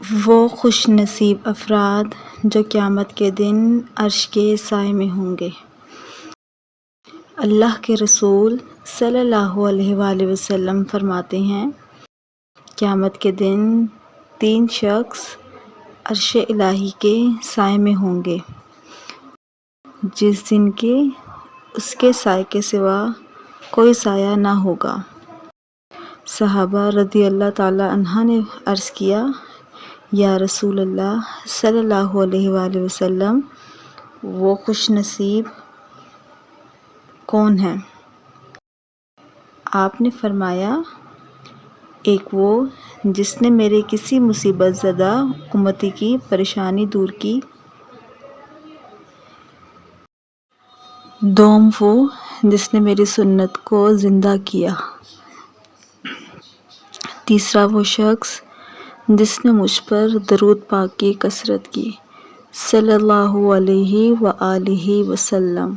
وہ خوش نصیب افراد جو قیامت کے دن عرش کے سائے میں ہوں گے۔ اللہ کے رسول صلی اللہ علیہ وآلہ وسلم فرماتے ہیں، قیامت کے دن 3 شخص عرش الہی کے سائے میں ہوں گے، جس دن کے اس کے سائے کے سوا کوئی سایہ نہ ہوگا۔ صحابہ رضی اللہ تعالیٰ عنہ نے عرض کیا، یا رسول اللہ صلی اللہ علیہ وآلہ وسلم، وہ خوش نصیب کون ہیں؟ آپ نے فرمایا، ایک وہ جس نے میرے کسی مصیبت زدہ امتی کی پریشانی دور کی، دوم وہ جس نے میری سنت کو زندہ کیا، تیسرا وہ شخص جس نے مجھ پر درود پاک کی کثرت کی، صلی اللہ علیہ وآلہ وسلم۔